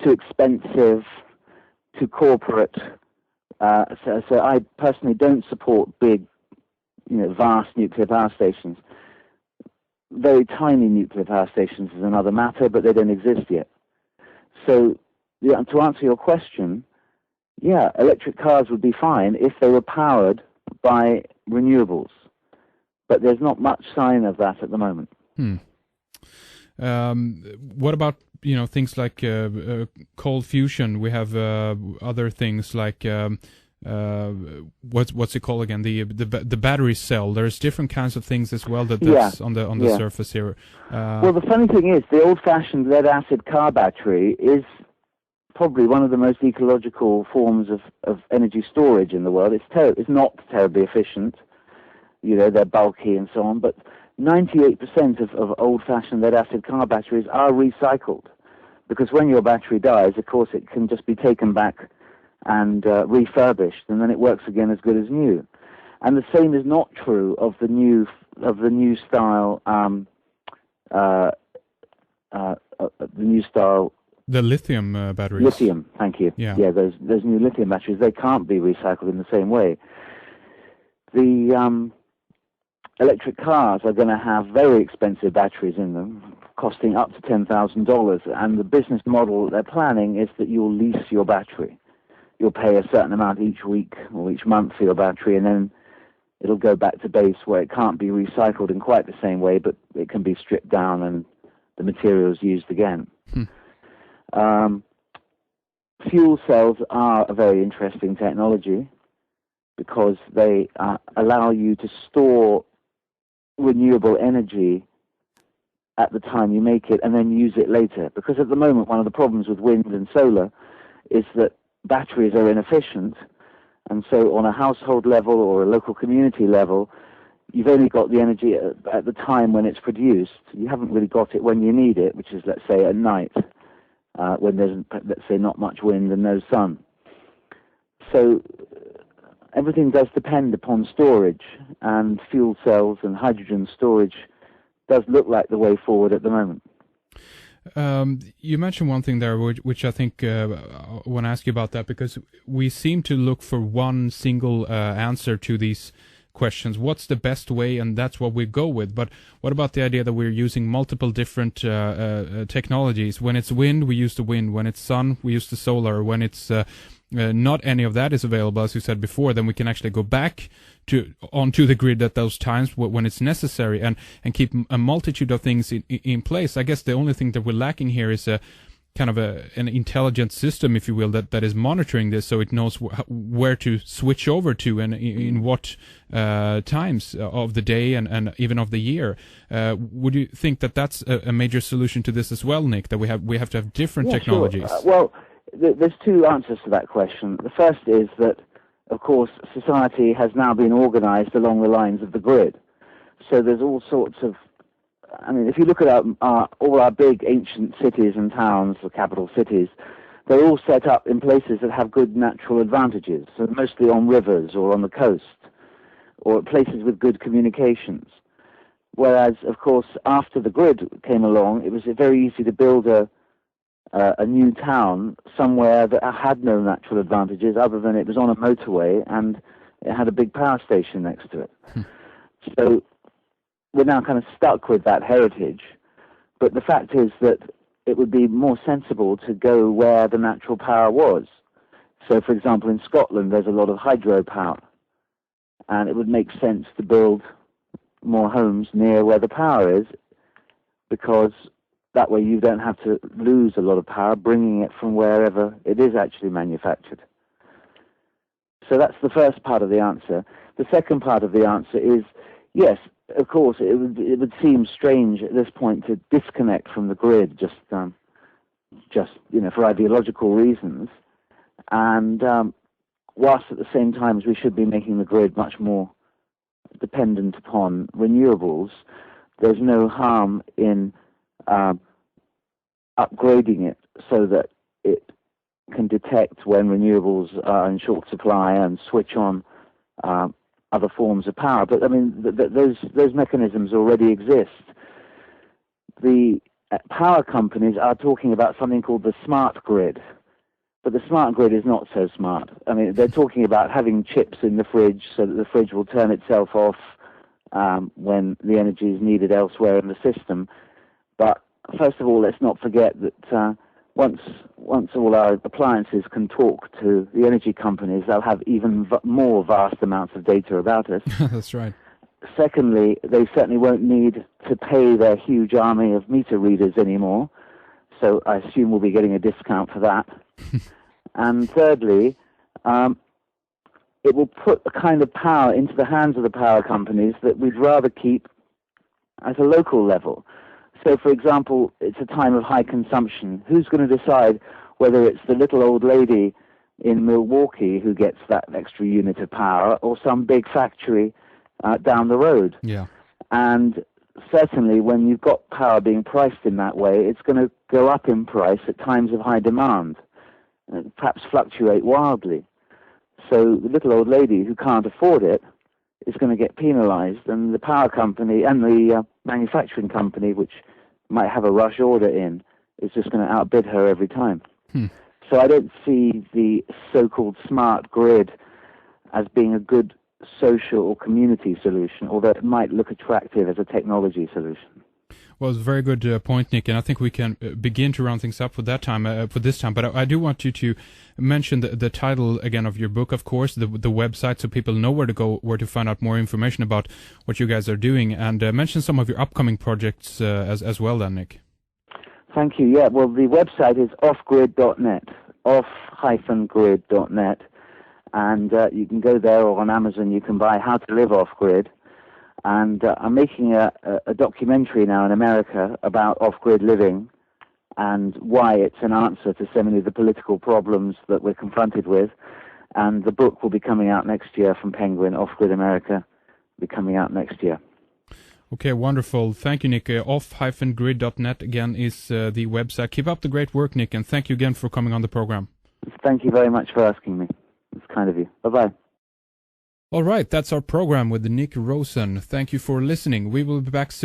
too expensive, too corporate. So I personally don't support big, vast nuclear power stations. Very tiny nuclear power stations is another matter, but they don't exist yet. So to answer your question, yeah, electric cars would be fine if they were powered by renewables. But there's not much sign of that at the moment. What about things like cold fusion? We have other things like what's it called again? The battery cell. There's different kinds of things as well that's on the surface here. Well, the funny thing is, the old-fashioned lead-acid car battery is probably one of the most ecological forms of energy storage in the world. It's not terribly efficient. They're bulky and so on, but 98% of old-fashioned lead-acid car batteries are recycled, because when your battery dies, of course, it can just be taken back and refurbished, and then it works again as good as new. And the same is not true of the new style. The lithium batteries. Lithium, thank you. Yeah, those new lithium batteries, they can't be recycled in the same way. The electric cars are going to have very expensive batteries in them, costing up to $10,000. And the business model they're planning is that you'll lease your battery. You'll pay a certain amount each week or each month for your battery, and then it'll go back to base where it can't be recycled in quite the same way, but it can be stripped down and the materials used again. Fuel cells are a very interesting technology because they allow you to store renewable energy at the time you make it and then use it later. Because at the moment, one of the problems with wind and solar is that batteries are inefficient, and so on a household level or a local community level, you've only got the energy at the time when it's produced. You haven't really got it when you need it, which is, let's say, at night, when there's, let's say, not much wind and no sun. So everything does depend upon storage, and fuel cells and hydrogen storage does look like the way forward at the moment. You mentioned one thing there, which I think I want to ask you about that, because we seem to look for one single answer to these questions. What's the best way? And that's what we go with. But what about the idea that we're using multiple different technologies? When it's wind, we use the wind. When it's sun, we use the solar. When it's not any of that is available, as you said before, then we can actually go back onto the grid at those times when it's necessary, and keep a multitude of things in place. I guess the only thing that we're lacking here is a kind of an intelligent system, if you will, that is monitoring this, so it knows where to switch over to and in what times of the day and even of the year. Would you think that that's a major solution to this as well, Nick? That we have to have different technologies. Sure. Well, there's two answers to that question. The first is that, of course, society has now been organized along the lines of the grid. So there's all sorts of, if you look at all our big ancient cities and towns, the capital cities, they're all set up in places that have good natural advantages, so mostly on rivers or on the coast, or places with good communications. Whereas, of course, after the grid came along, it was very easy to build a new town somewhere that had no natural advantages other than it was on a motorway and it had a big power station next to it. So we're now kind of stuck with that heritage. But the fact is that it would be more sensible to go where the natural power was. So, for example, in Scotland, there's a lot of hydropower, and it would make sense to build more homes near where the power is, because that way you don't have to lose a lot of power bringing it from wherever it is actually manufactured. So that's the first part of the answer. The second part of the answer is, yes, of course, it would seem strange at this point to disconnect from the grid just for ideological reasons. And whilst at the same time we should be making the grid much more dependent upon renewables, there's no harm in upgrading it so that it can detect when renewables are in short supply and switch on other forms of power. But those mechanisms already exist. The power companies are talking about something called the smart grid. But the smart grid is not so smart. I mean, they're talking about having chips in the fridge so that the fridge will turn itself off when the energy is needed elsewhere in the system. But first of all, let's not forget that once all our appliances can talk to the energy companies, they'll have even more vast amounts of data about us. That's right. Secondly, they certainly won't need to pay their huge army of meter readers anymore. So I assume we'll be getting a discount for that. And thirdly, it will put a kind of power into the hands of the power companies that we'd rather keep at a local level. So, for example, it's a time of high consumption. Who's going to decide whether it's the little old lady in Milwaukee who gets that extra unit of power or some big factory down the road? Yeah. And certainly when you've got power being priced in that way, it's going to go up in price at times of high demand, and perhaps fluctuate wildly. So the little old lady who can't afford it is going to get penalized, and the power company and the manufacturing company, which might have a rush order in, is just going to outbid her every time. So I don't see the so-called smart grid as being a good social or community solution, although it might look attractive as a technology solution. Well, it's a very good point, Nick, and I think we can begin to round things up for this time. But I do want you to mention the title again of your book, of course, the website, so people know where to go, where to find out more information about what you guys are doing, and mention some of your upcoming projects as well, then, Nick. Thank you. Yeah, well, the website is offgrid.net, off-grid.net, and you can go there, or on Amazon you can buy How to Live Off-Grid. And I'm making a documentary now in America about off-grid living and why it's an answer to so many of the political problems that we're confronted with. And the book will be coming out next year from Penguin. Off-Grid America will be coming out next year. Okay, wonderful. Thank you, Nick. Off-grid.net again is the website. Keep up the great work, Nick, and thank you again for coming on the program. Thank you very much for asking me. It's kind of you. Bye-bye. All right, that's our program with Nick Rosen. Thank you for listening. We will be back soon.